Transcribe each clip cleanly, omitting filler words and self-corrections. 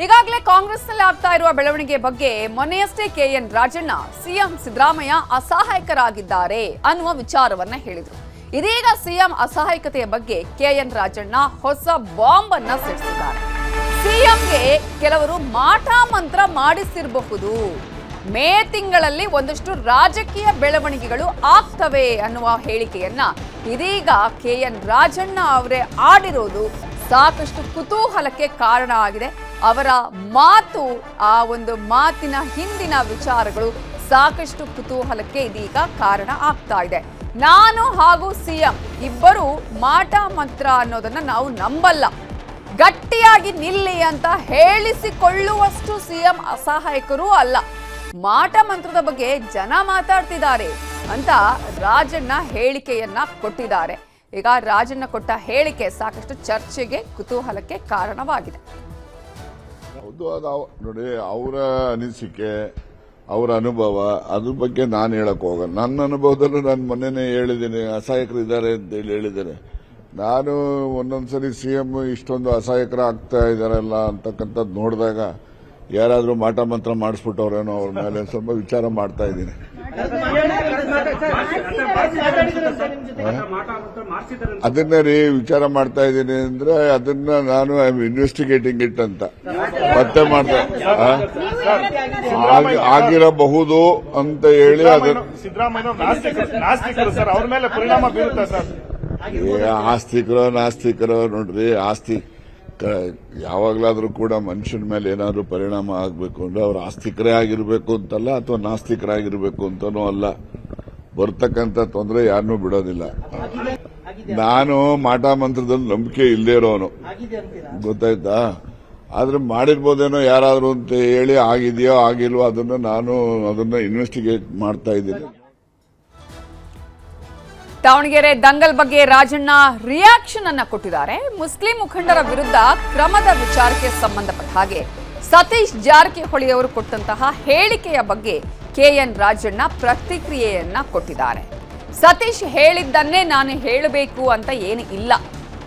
ಈಗಾಗಲೇ ಕಾಂಗ್ರೆಸ್ನಲ್ಲಿ ಆಗ್ತಾ ಇರುವ ಬೆಳವಣಿಗೆ ಬಗ್ಗೆ ಮೊನ್ನೆಯಷ್ಟೇ ಕೆಎನ್ ರಾಜಣ್ಣ ಸಿಎಂ ಸಿದ್ದರಾಮಯ್ಯ ಅಸಹಾಯಕರಾಗಿದ್ದಾರೆ ಅನ್ನುವ ವಿಚಾರವನ್ನ ಹೇಳಿದ್ರು. ಇದೀಗ ಸಿಎಂ ಅಸಹಾಯಕತೆಯ ಬಗ್ಗೆ ಕೆಎನ್ ರಾಜಣ್ಣ ಹೊಸ ಬಾಂಬ್ ಅನ್ನ ಸಿಡಿಸಿದ್ದಾರೆ. ಸಿಎಂಗೆ ಕೆಲವರು ಮಾಟ ಮಂತ್ರ ಮಾಡಿಸಿರಬಹುದು, ಮೇ ತಿಂಗಳಲ್ಲಿ ಒಂದಷ್ಟು ರಾಜಕೀಯ ಬೆಳವಣಿಗೆಗಳು ಆಗ್ತವೆ ಅನ್ನುವ ಹೇಳಿಕೆಯನ್ನ ಇದೀಗ ಕೆಎನ್ ರಾಜಣ್ಣ ಅವರೇ ಆಡಿರೋದು ಸಾಕಷ್ಟು ಕುತೂಹಲಕ್ಕೆ ಕಾರಣ ಆಗಿದೆ. ಅವರ ಮಾತು, ಆ ಒಂದು ಮಾತಿನ ಹಿಂದಿನ ವಿಚಾರಗಳು ಸಾಕಷ್ಟು ಕುತೂಹಲಕ್ಕೆ ಇದೀಗ ಕಾರಣ ಆಗ್ತಾ ಇದೆ. ನಾನು ಹಾಗೂ ಸಿಎಂ ಇಬ್ಬರು ಮಾಟ ಮಂತ್ರ ಅನ್ನೋದನ್ನ ನಾವು ನಂಬಲ್ಲ, ಗಟ್ಟಿಯಾಗಿ ನಿಲ್ಲಿ ಅಂತ ಹೇಳಿಸಿಕೊಳ್ಳುವಷ್ಟು ಸಿಎಂ ಅಸಹಾಯಕರೂ ಅಲ್ಲ. ಮಾಟ ಮಂತ್ರದ ಬಗ್ಗೆ ಜನ ಮಾತಾಡ್ತಿದ್ದಾರೆ ಅಂತ ರಾಜಣ್ಣ ಹೇಳಿಕೆಯನ್ನ ಕೊಟ್ಟಿದ್ದಾರೆ. ಈಗ ರಾಜಣ್ಣ ಕೊಟ್ಟ ಹೇಳಿಕೆ ಸಾಕಷ್ಟು ಚರ್ಚೆಗೆ, ಕುತೂಹಲಕ್ಕೆ ಕಾರಣವಾಗಿದೆ. ಹೌದು, ಅದು ನೋಡಿ, ಅವರ ಅನಿಸಿಕೆ, ಅವರ ಅನುಭವ, ಅದ್ರ ಬಗ್ಗೆ ನಾನು ಹೇಳಕ್ ಹೋಗಲ್ಲ. ನನ್ನ ಅನುಭವದಲ್ಲೂ ನಾನು ಮೊನ್ನೆನೇ ಹೇಳಿದ್ದೇನೆ, ಅಸಹಾಯಕರು ಇದ್ದಾರೆ ಅಂತ ಹೇಳಿದ್ದೇನೆ. ನಾನು ಒಂದೊಂದ್ಸರಿ ಸಿಎಂ ಇಷ್ಟೊಂದು ಅಸಹಾಯಕರ ಆಗ್ತಾ ಇದಾರಲ್ಲ ಅಂತಕ್ಕಂಥದ್ದು ನೋಡಿದಾಗ ಯಾರಾದ್ರೂ ಮಾಟ ಮಂತ್ರ ಮಾಡಿಸ್ಬಿಟ್ಟವ್ರೇನೋ ಅವ್ರ ಮೇಲೆ ಸ್ವಲ್ಪ ವಿಚಾರ ಮಾಡ್ತಾ ಇದ್ದೀನಿ. ಅದನ್ನ ವಿಚಾರ ಮಾಡ್ತಾ ಇದ್ದೀನಿ ಅಂದ್ರೆ ಅದನ್ನ ನಾನು ಐ ಆಮ್ ಇನ್ವೆಸ್ಟಿಗೇಟಿಂಗ್ ಇಟ್ ಅಂತ ಮತ್ತೆ ಮಾಡ್ತಾ ಆಗಿರಬಹುದು ಅಂತ ಹೇಳಿ ಅದನ್ನ ಆಸ್ತಿಕರೋ ನಾಸ್ತಿಕರೋ ನೋಡ್ರಿ, ಆಸ್ತಿ ಯಾವಾಗಲಾದ್ರೂ ಕೂಡ ಮನುಷ್ಯನ ಮೇಲೆ ಏನಾದ್ರೂ ಪರಿಣಾಮ ಆಗಬೇಕು ಅಂದ್ರೆ ಅವ್ರು ಆಸ್ತಿಕರೇ ಆಗಿರ್ಬೇಕು ಅಂತಲ್ಲ, ಅಥವಾ ನಾಸ್ತಿಕರಾಗಿರ್ಬೇಕು ಅಂತಾನೂ ಅಲ್ಲ. ಬರ್ತಕ್ಕಂಥ ತೊಂದರೆ ಯಾರನ್ನೂ ಬಿಡೋದಿಲ್ಲ. ನಾನು ಮಾಟ ಮಂತ್ರದಲ್ಲಿ ನಂಬಿಕೆ ಇಲ್ಲದೇ ಇರೋನು, ಗೊತ್ತಾಯ್ತಾ? ಆದ್ರೆ ಮಾಡಿರ್ಬೋದೇನೋ ಯಾರಾದ್ರೂ ಅಂತ ಹೇಳಿ ಆಗಿದೆಯೋ ಆಗಿಲ್ವೋ ಅದನ್ನ ಇನ್ವೆಸ್ಟಿಗೇಟ್ ಮಾಡ್ತಾ ಇದ್ದೀನಿ. ದಾವಣಗೆರೆ ದಂಗಲ್ ಬಗ್ಗೆ ರಾಜಣ್ಣ ರಿಯಾಕ್ಷನ್ ಅನ್ನ ಕೊಟ್ಟಿದ್ದಾರೆ. ಮುಸ್ಲಿಂ ಮುಖಂಡರ ವಿರುದ್ಧ ಕ್ರಮದ ವಿಚಾರಕ್ಕೆ ಸಂಬಂಧಪಟ್ಟ ಹಾಗೆ ಸತೀಶ್ ಜಾರಕಿಹೊಳಿ ಅವರು ಕೊಟ್ಟಂತಹ ಹೇಳಿಕೆಯ ಬಗ್ಗೆ ಕೆಎನ್ ರಾಜಣ್ಣ ಪ್ರತಿಕ್ರಿಯೆಯನ್ನ ಕೊಟ್ಟಿದ್ದಾರೆ. ಸತೀಶ್ ಹೇಳಿದ್ದನ್ನೇ ನಾನು ಹೇಳಬೇಕು ಅಂತ ಏನು ಇಲ್ಲ,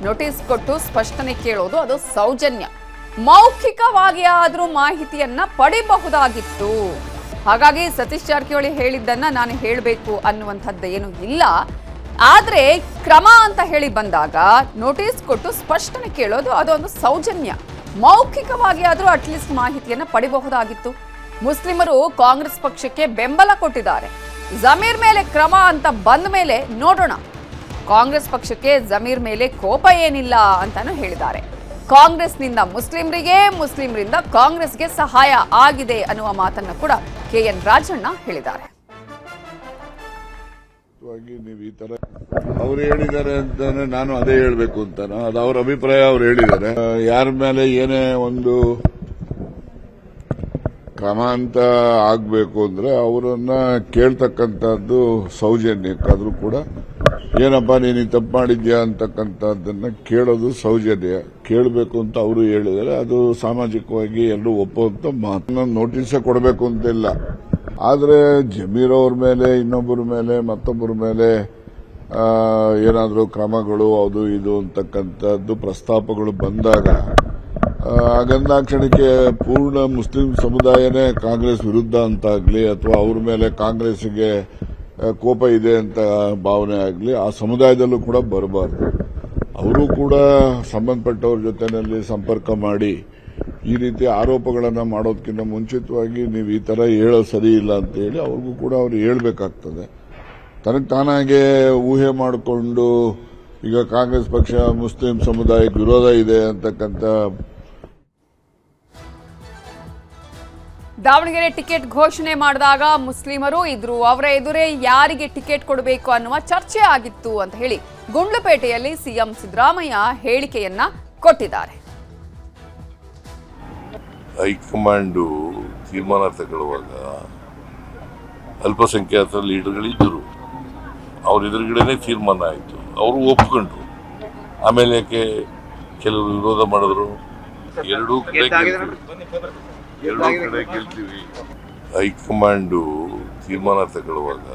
ನೋಟಿಸ್ ಕೊಟ್ಟು ಸ್ಪಷ್ಟನೆ ಕೇಳೋದು ಅದು ಸೌಜನ್ಯ, ಮೌಖಿಕವಾಗಿ ಆದ್ರೂ ಮಾಹಿತಿಯನ್ನ ಪಡಿಬಹುದಾಗಿತ್ತು. ಹಾಗಾಗಿ ಸತೀಶ್ ಜಾರಕಿಹೊಳಿ ಹೇಳಿದ್ದನ್ನ ನಾನು ಹೇಳಬೇಕು ಅನ್ನುವಂಥದ್ದು ಏನು ಇಲ್ಲ. ಆದ್ರೆ ಕ್ರಮ ಅಂತ ಹೇಳಿ ಬಂದಾಗ ನೋಟಿಸ್ ಕೊಟ್ಟು ಸ್ಪಷ್ಟನೆ ಕೇಳೋದು ಅದೊಂದು ಸೌಜನ್ಯ, ಮೌಖಿಕವಾಗಿ ಆದ್ರೂ ಅಟ್ಲೀಸ್ಟ್ ಮಾಹಿತಿಯನ್ನ ಪಡಿಬಹುದಾಗಿತ್ತು. ಮುಸ್ಲಿಮರು ಕಾಂಗ್ರೆಸ್ ಪಕ್ಷಕ್ಕೆ ಬೆಂಬಲ ಕೊಟ್ಟಿದ್ದಾರೆ. ಜಮೀರ್ ಮೇಲೆ ಕ್ರಮ ಅಂತ ಬಂದ ಮೇಲೆ ನೋಡೋಣ. ಕಾಂಗ್ರೆಸ್ ಪಕ್ಷಕ್ಕೆ ಜಮೀರ್ ಮೇಲೆ ಕೋಪ ಏನಿಲ್ಲ ಅಂತಾನು ಹೇಳಿದ್ದಾರೆ. ಕಾಂಗ್ರೆಸ್ನಿಂದ ಮುಸ್ಲಿಮರಿಗೆ, ಮುಸ್ಲಿಮರಿಂದ ಕಾಂಗ್ರೆಸ್ಗೆ ಸಹಾಯ ಆಗಿದೆ ಅನ್ನುವ ಮಾತನ್ನ ಕೂಡ ಕೆಎನ್ ರಾಜಣ್ಣ ಹೇಳಿದ್ದಾರೆ. ನೀವು ಈ ತರ ಅವ್ರು ಹೇಳಿದ್ದಾರೆ ಅಂತಾನೆ ನಾನು ಅದೇ ಹೇಳ್ಬೇಕು ಅಂತಾನ, ಅದು ಅವ್ರ ಅಭಿಪ್ರಾಯ. ಅವ್ರು ಹೇಳಿದ್ದಾರೆ, ಯಾರ ಮೇಲೆ ಏನೇ ಒಂದು ಕ್ರಮ ಅಂತ ಆಗ್ಬೇಕು ಅಂದ್ರೆ ಅವರನ್ನ ಕೇಳ್ತಕ್ಕಂಥದ್ದು ಸೌಜನ್ಯಕ್ಕಾದ್ರೂ ಕೂಡ ಏನಪ್ಪಾ ನೀನು ತಪ್ಪು ಮಾಡಿದ್ಯಾ ಅಂತಕ್ಕಂಥದ್ದನ್ನ ಕೇಳೋದು ಸೌಜನ್ಯ, ಕೇಳಬೇಕು ಅಂತ ಅವರು ಹೇಳಿದ್ದಾರೆ. ಅದು ಸಾಮಾಜಿಕವಾಗಿ ಎಲ್ಲರೂ ಒಪ್ಪುವಂತ ಮಾತನ್ನ ನೋಟಿಸೇ ಕೊಡಬೇಕು ಅಂತಿಲ್ಲ. ಆದ್ರೆ ಜಮೀರ್ ಅವ್ರ ಮೇಲೆ, ಇನ್ನೊಬ್ಬರ ಮೇಲೆ, ಮತ್ತೊಬ್ಬರ ಮೇಲೆ ಏನಾದರೂ ಕ್ರಮಗಳು ಅದು ಇದು ಅಂತಕ್ಕಂಥದ್ದು ಪ್ರಸ್ತಾಪಗಳು ಬಂದಾಗ ಆಗಂದಾಕ್ಷಣಕ್ಕೆ ಪೂರ್ಣ ಮುಸ್ಲಿಂ ಸಮುದಾಯನೇ ಕಾಂಗ್ರೆಸ್ ವಿರುದ್ಧ ಅಂತಾಗ್ಲಿ, ಅಥವಾ ಅವ್ರ ಮೇಲೆ ಕಾಂಗ್ರೆಸ್ಗೆ ಕೋಪ ಇದೆ ಅಂತ ಭಾವನೆ ಆಗಲಿ ಆ ಸಮುದಾಯದಲ್ಲೂ ಕೂಡ ಬರಬಾರ್ದು. ಅವರು ಕೂಡ ಸಂಬಂಧಪಟ್ಟವ್ರ ಜೊತೆಯಲ್ಲಿ ಸಂಪರ್ಕ ಮಾಡಿ ಈ ರೀತಿ ಆರೋಪಗಳನ್ನು ಮಾಡೋದಕ್ಕಿಂತ ಮುಂಚಿತವಾಗಿ ನೀವು ಈ ತರ ಹೇಳೋದು ಸರಿ ಇಲ್ಲ ಅಂತ ಹೇಳಿ ಅವ್ರಿಗೂ ಕೂಡ ಅವ್ರು ಹೇಳ್ಬೇಕಾಗ್ತದೆ. ತನಗೆ ತಾನಾಗೆ ಊಹೆ ಮಾಡಿಕೊಂಡು ಈಗ ಕಾಂಗ್ರೆಸ್ ಪಕ್ಷ ಮುಸ್ಲಿಂ ಸಮುದಾಯಕ್ಕೆ ವಿರೋಧ ಇದೆ ಅಂತಕ್ಕಂಥ. ದಾವಣಗೆರೆ ಟಿಕೆಟ್ ಘೋಷಣೆ ಮಾಡಿದಾಗ ಮುಸ್ಲಿಮರು ಇದ್ರು, ಅವರ ಎದುರೇ ಯಾರಿಗೆ ಟಿಕೆಟ್ ಕೊಡಬೇಕು ಅನ್ನುವ ಚರ್ಚೆ ಆಗಿತ್ತು ಅಂತ ಹೇಳಿ ಗುಂಡ್ಲುಪೇಟೆಯಲ್ಲಿ ಸಿಎಂ ಸಿದ್ದರಾಮಯ್ಯ ಹೇಳಿಕೆಯನ್ನ ಕೊಟ್ಟಿದ್ದಾರೆ. ಹೈಕಮಾಂಡು ತೀರ್ಮಾನ ತಗೊಳ್ಳುವಾಗ ಅಲ್ಪಸಂಖ್ಯಾತ ಲೀಡರ್ಗಳಿದ್ದರು, ಅವ್ರ ಎದುರುಗಡೆನೆ ತೀರ್ಮಾನ ಆಯಿತು, ಅವರು ಒಪ್ಕೊಂಡ್ರು. ಆಮೇಲೆ ಯಾಕೆ ಕೆಲವರು ವಿರೋಧ ಮಾಡಿದ್ರು? ಎರಡೂ ಕಡೆ ಗೆಲ್ತೀವಿ. ಹೈಕಮಾಂಡು ತೀರ್ಮಾನ ತಗೊಳ್ಳುವಾಗ